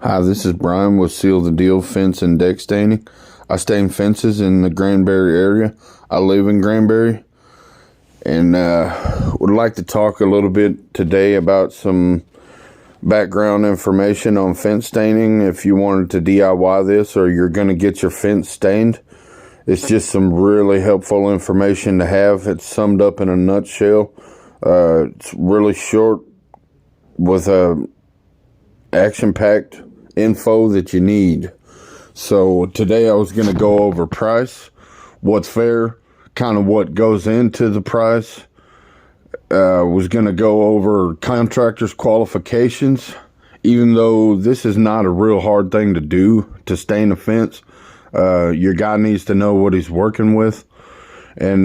Hi, this is Brian with Seal the Deal Fence and Deck Staining. I stain fences in the Granbury area. I live in Granbury, and would like to talk a little bit today about some background information on fence staining. If you wanted to DIY this or you're going to get your fence stained, it's just some really helpful information to have. It's summed up in a nutshell. It's really short with action-packed info that you need. So today I was going to go over price, what's fair, kind of what goes into the price. Was going to go over contractors' qualifications, even though this is not a real hard thing to do to stain a fence. Your guy needs to know what he's working with. And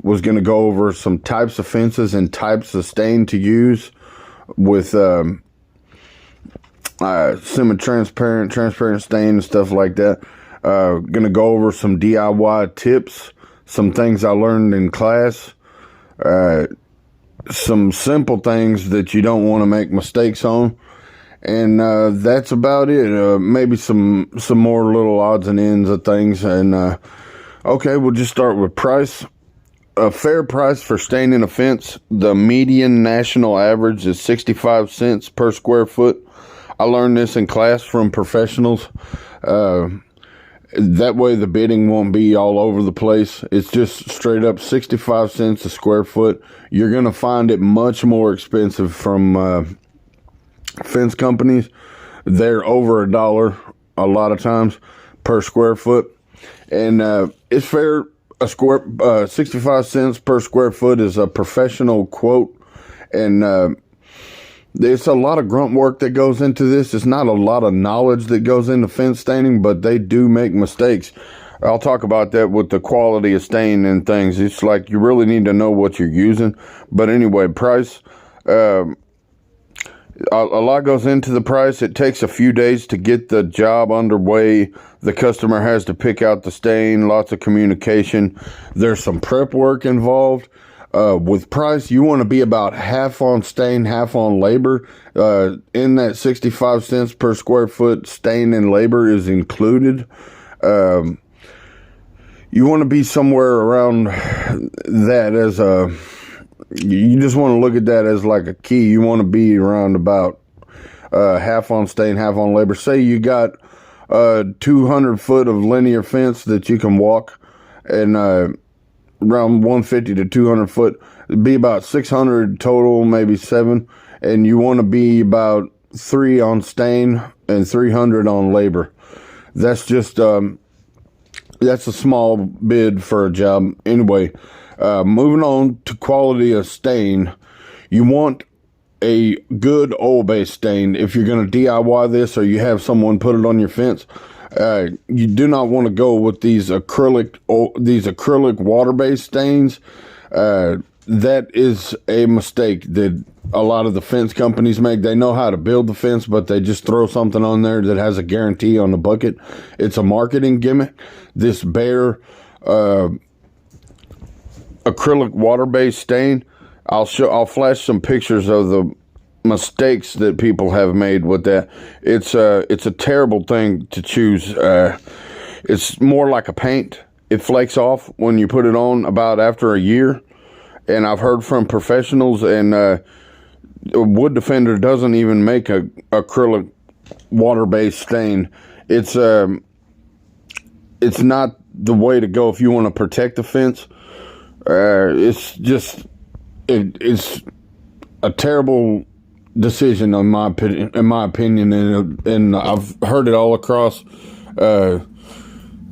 was going to go over some types of fences and types of stain to use with semi-transparent, transparent stain and stuff like that. Going to go over some DIY tips, some things I learned in class, some simple things that you don't want to make mistakes on, and that's about it. Maybe some more little odds and ends of things. And okay, we'll just start with price. A fair price for staining a fence. The median national average is 65 cents per square foot. I learned this in class from professionals. That way the bidding won't be all over the place. It's just straight up 65 cents a square foot. You're going to find it much more expensive from fence companies. They're over $1 a lot of times per square foot. And it's fair. 65 cents per square foot is a professional quote. And there's a lot of grunt work that goes into this. It's not a lot of knowledge that goes into fence staining, but they do make mistakes. I'll talk about that with the quality of stain and things. It's like you really need to know what you're using. But anyway, price. A lot goes into the price. It takes a few days to get the job underway. The customer has to pick out the stain, lots of communication. There's some prep work involved. With price, you want to be about half on stain, half on labor. In that 65 cents per square foot, stain and labor is included. You want to be somewhere around that as a... You just want to look at that as like a key. You want to be around about half on stain, half on labor. Say you got 200 foot of linear fence that you can walk, and around 150 to 200 foot, it'd be about 600 total, maybe 7. And you want to be about 3 on stain and 300 on labor. That's just, that's a small bid for a job. Anyway, moving on to quality of stain. You want a good oil-based stain. If you're going to DIY this or you have someone put it on your fence, you do not want to go with these acrylic water-based stains. That is a mistake that a lot of the fence companies make. They know how to build the fence, but they just throw something on there that has a guarantee on the bucket. It's a marketing gimmick. This bare acrylic water-based stain, I'll flash some pictures of the mistakes that people have made with that. It's a terrible thing to choose. It's more like a paint. It flakes off when you put it on about after a year. And I've heard from professionals, and Wood Defender doesn't even make a acrylic water-based stain. It's not the way to go if you want to protect the fence. It's just it's a terrible decision in my opinion, and I've heard it all across the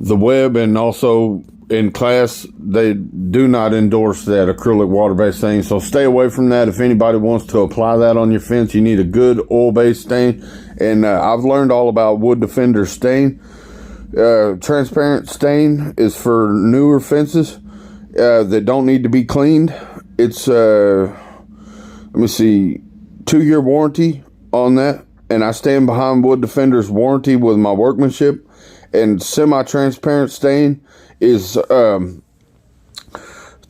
web, and also in class. They do not endorse that acrylic water-based stain, so stay away from that. If anybody wants to apply that on your fence, you need a good oil-based stain. And I've learned all about Wood Defender stain. Transparent stain is for newer fences that don't need to be cleaned. It's let me see, 2-year warranty on that, and I stand behind Wood Defender's warranty with my workmanship. And semi-transparent stain is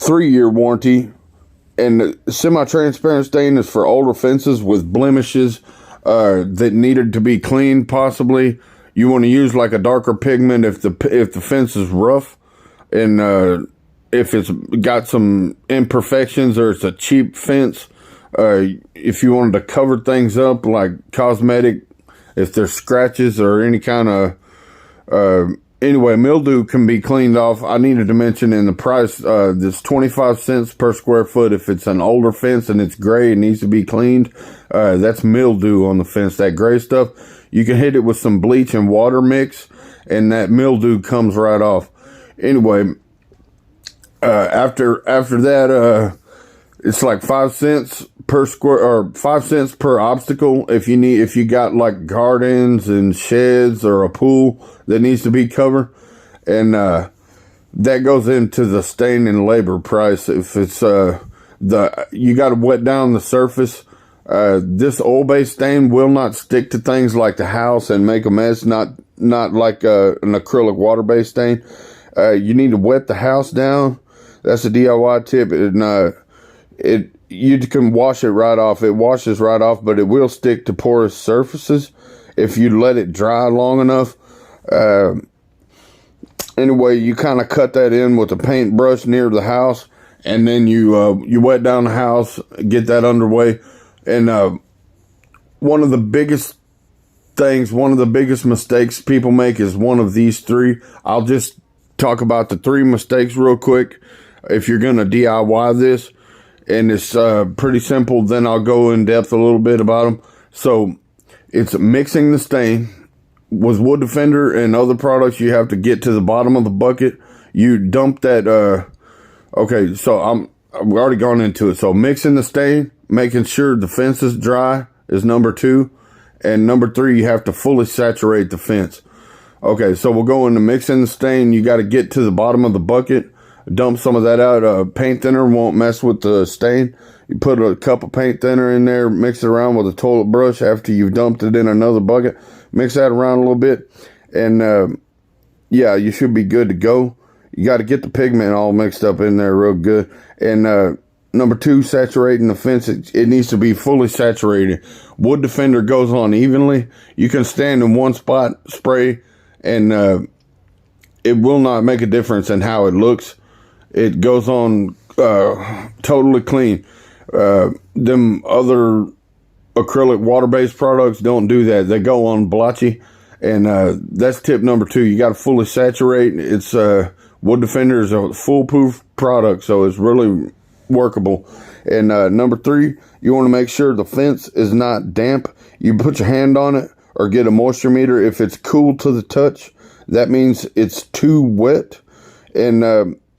3-year warranty, and semi-transparent stain is for older fences with blemishes, that needed to be cleaned possibly. You want to use like a darker pigment if the fence is rough, and if it's got some imperfections or it's a cheap fence. If you wanted to cover things up like cosmetic, if there's scratches or any kind of anyway, mildew can be cleaned off. I needed to mention in the price, this 25 cents per square foot. If it's an older fence and it's gray, it needs to be cleaned. That's mildew on the fence, that gray stuff. You can hit it with some bleach and water mix, and that mildew comes right off. Anyway, after that, it's like 5 cents per square, or 5 cents per obstacle. If you got like gardens and sheds or a pool that needs to be covered, and that goes into the stain and labor price. If it's you got to wet down the surface. This oil-based stain will not stick to things like the house and make a mess. Not like an acrylic water-based stain. You need to wet the house down. That's a DIY tip. And you can wash it right off. It washes right off, but it will stick to porous surfaces if you let it dry long enough. Anyway, you kind of cut that in with a paintbrush near the house, and then you wet down the house, get that underway. And one of the biggest mistakes people make is one of these three. I'll just talk about the three mistakes real quick if you're going to DIY this. And it's pretty simple. Then I'll go in depth a little bit about them. So it's mixing the stain. With Wood Defender and other products, you have to get to the bottom of the bucket. You dump that. Okay, so I've already gone into it. So mixing the stain, making sure the fence is dry is number 2. And number 3, you have to fully saturate the fence. Okay, so we'll go into mixing the stain. You got to get to the bottom of the bucket. Dump some of that out. Paint thinner won't mess with the stain. You put a cup of paint thinner in there, mix it around with a toilet brush after you've dumped it in another bucket. Mix that around a little bit, and yeah, you should be good to go. You got to get the pigment all mixed up in there real good. And number 2, saturating the fence. It needs to be fully saturated. Wood Defender goes on evenly. You can stand in one spot, spray, and it will not make a difference in how it looks. It goes on totally clean. Them other acrylic water-based products don't do that. They go on blotchy, and that's tip number 2. You got to fully saturate. It's Wood Defender is a foolproof product, so it's really workable. And number 3, you want to make sure the fence is not damp. You put your hand on it or get a moisture meter. If it's cool to the touch, that means it's too wet. And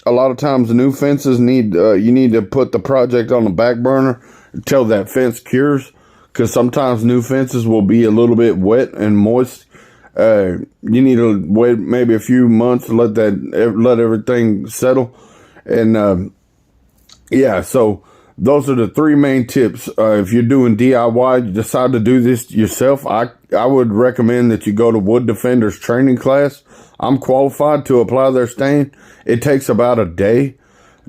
a lot of times new fences you need to put the project on the back burner until that fence cures, because sometimes new fences will be a little bit wet and moist. You need to wait maybe a few months to let everything settle. And yeah, so those are the 3 main tips. If you're doing DIY, you decide to do this yourself, I would recommend that you go to Wood Defender's training class. I'm qualified to apply their stain. It takes about a day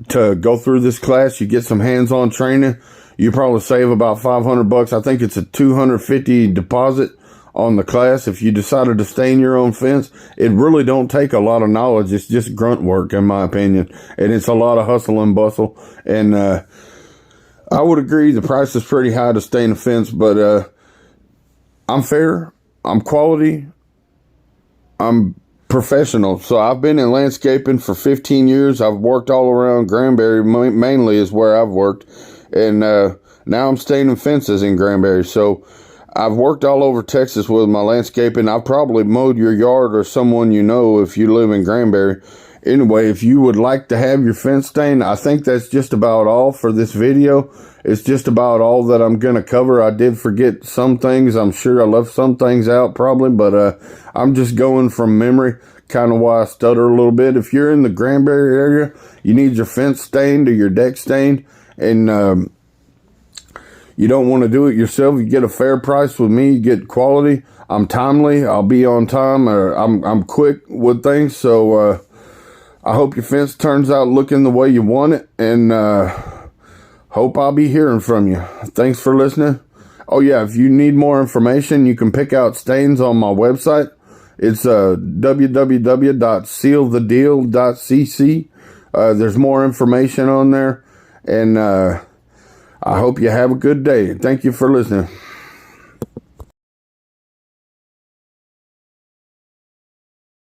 to go through this class. You get some hands-on training. You probably save about $500. I think it's a $250 deposit on the class. If you decided to stain your own fence, it really don't take a lot of knowledge. It's just grunt work, in my opinion. And it's a lot of hustle and bustle. And I would agree the price is pretty high to stain a fence, but I'm fair. I'm quality. I'm professional. So I've been in landscaping for 15 years. I've worked all around Granbury, mainly is where I've worked. And now I'm staining fences in Granbury. So I've worked all over Texas with my landscaping. I've probably mowed your yard or someone you know if you live in Granbury. Anyway, if you would like to have your fence stained, I think that's just about all for this video. It's just about all that I'm going to cover. I did forget some things. I'm sure I left some things out probably, but I'm just going from memory, kind of why I stutter a little bit. If you're in the Granbury area, you need your fence stained or your deck stained, and you don't want to do it yourself, you get a fair price with me, you get quality. I'm timely. I'll be on time, or I'm quick with things, so I hope your fence turns out looking the way you want it, and hope I'll be hearing from you. Thanks for listening. Oh, yeah, if you need more information, you can pick out stains on my website. It's www.sealthedeal.cc. There's more information on there, and I hope you have a good day. Thank you for listening.